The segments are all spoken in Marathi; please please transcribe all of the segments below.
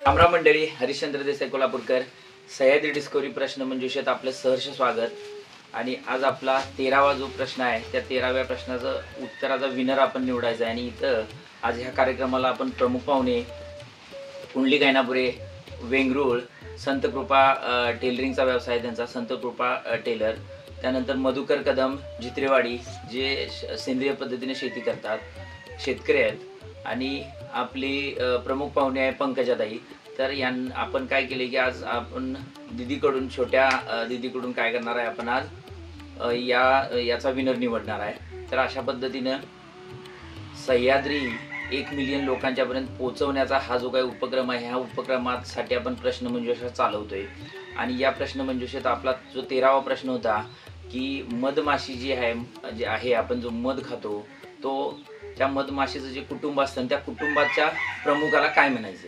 रामराम मंडळी, हरिश्चंद्र देसाई कोल्हापूरकर, सह्याद्री डिस्कवरी प्रश्नमंजुषेत आपलं सहर्ष स्वागत। आणि आज आपला 13वा जो प्रश्न आहे त्या 13व्या प्रश्नाचं उत्तराचा विनर आपण निवडायचा आहे। आणि इथं आज ह्या कार्यक्रमाला आपण प्रमुख पाहुणे कुंडली गायनापुरे, वेंगरुळ, संत कृपा टेलरिंगचा व्यवसाय त्यांचा, संत कृपा टेलर, त्यानंतर मधुकर कदम जित्रेवाडी जे सेंद्रिय पद्धतीने शेती करतात, शेतकरी आहेत। आणि आपली प्रमुख पाहुणे आहे पंकजाताई। तर आपण काय केले की आज आपण दीदीकडून, छोट्या दीदीकडून काय करणार आहे, आपण आज याचा विनर निवडणार आहे। तर अशा पद्धतीनं सह्याद्री 1 मिलियन लोकांच्यापर्यंत पोहोचवण्याचा हा जो काही उपक्रम आहे, ह्या उपक्रमासाठी आपण प्रश्नमंजुषा चालवतोय। आणि या प्रश्नमंजुषेत आपला जो 13वा प्रश्न होता की मधमाशी जी आहे आपण जो मध खातो, तो त्या मधमाशीचं जे कुटुंब असतं त्या कुटुंबाच्या प्रमुखाला काय म्हणायचं,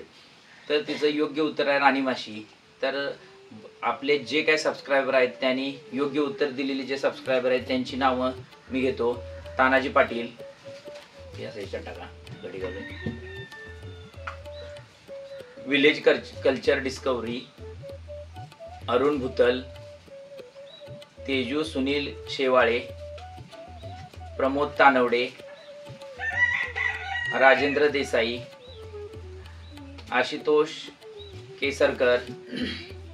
तर तिचं योग्य उत्तर आहे राणी माशी। तर आपले जे काही सबस्क्रायबर आहेत त्यांनी योग्य उत्तर दिलेले जे सबस्क्रायबर आहेत त्यांची नावं मी घेतो। तानाजी पाटील, या साईडच्या टाका गडी घालून, village culture discovery, Arun Bhutal, Teju Sunil Shewale, Pramod Tanwade, Rajendra Desai, Ashutosh Kesarkar,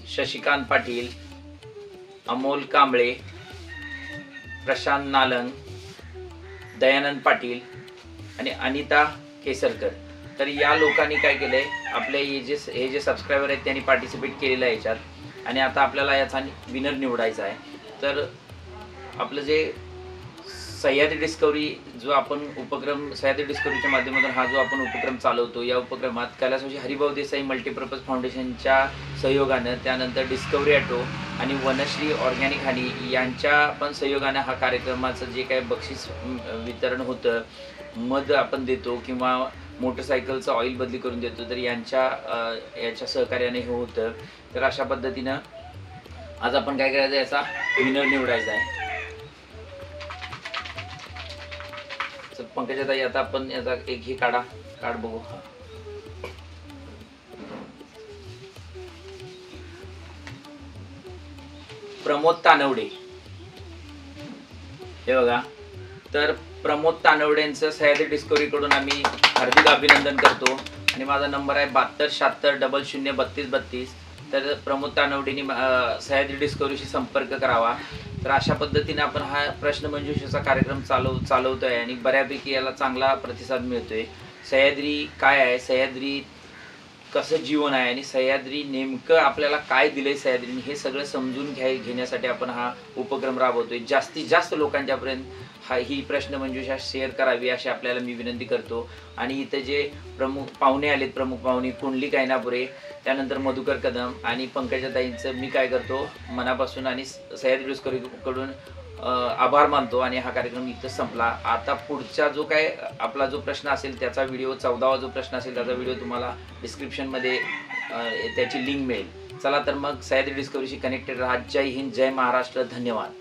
Shashikant Patil, Amol Kamble, Prashant Nalang, Dayanand Patil आणि अनिता केसरकर। तर या लोकांनी काय केलंय, आपले हे जे सबस्क्रायबर आहेत त्यांनी पार्टिसिपेट केलेलं आहे याच्यात। आणि आता आपल्याला याचा विनर निवडायचा आहे। तर आपलं जे सह्याद्री डिस्कवरी जो आपण उपक्रम, सह्याद्री डिस्कवरीच्या माध्यमातून हा जो आपण उपक्रम चालवतो, या उपक्रमात कैलासवासी हरिभाऊ देसाई मल्टीपर्पज फाउंडेशनच्या सहयोगानं, त्यानंतर डिस्कवरी ॲटो आणि वनश्री ऑर्गॅनिक हनी यांच्या पण सहयोगानं हा कार्यक्रमाचं जे काही बक्षीस वितरण होतं, मध आपण देतो किंवा मोटरसायकलचं ऑइल बदली करून देतो, तर याच्या सहकार्याने हे होतं। तर अशा पद्धतीनं आज आपण काय करायचं, याचा विनर निवडायचा आहे। पंकजाताई, आता आपण याचा एक ही कार्ड बघू। प्रमोद तानवडे, हे बघा। तर प्रमोद तानवडेंचं सह्याद्री डिस्कवरी कडून आम्ही हार्दिक अभिनंदन करतो। आणि माझा नंबर आहे 7276003232। तर प्रमोद तानवडेंनी सह्याद्री डिस्कवरीशी संपर्क करावा। तर अशा पद्धतीने आपण हा प्रश्नमंजुषेचा कार्यक्रम चालवतोय आणि बऱ्यापैकी याला चांगला प्रतिसाद मिळतोय। सह्याद्री काय आहे, सह्याद्री कसं जीवन आहे आणि सह्याद्री नेमकं आपल्याला काय दिलंय सह्याद्रीने, हे सगळं समजून घेण्यासाठी आपण हा उपक्रम राबवतोय। जास्तीत जास्त लोकांच्यापर्यंत ही प्रश्नमंजुषा शेअर करावी अशी आपल्याला मी विनंती करतो। आणि इथे जे प्रमुख पाहुणे आलेत, प्रमुख पाहुणे कुंडली गायनापुरे, त्यानंतर मधुकर कदम आणि पंकजाताईंचं मी काय करतो मनापासून आणि सह्याद्री डिस्कवरी कडून आभार मानतो। आणि हा कार्यक्रम इथं संपला। आता पुढचा जो काय आपला जो प्रश्न असेल त्याचा व्हिडिओ, 14वा जो प्रश्न असेल त्याचा व्हिडिओ तुम्हाला डिस्क्रिप्शनमध्ये त्याची लिंक मिळेल। चला तर मग सह्याद्री डिस्कवरीशी कनेक्टेड राहा। जय हिंद, जय महाराष्ट्र, धन्यवाद।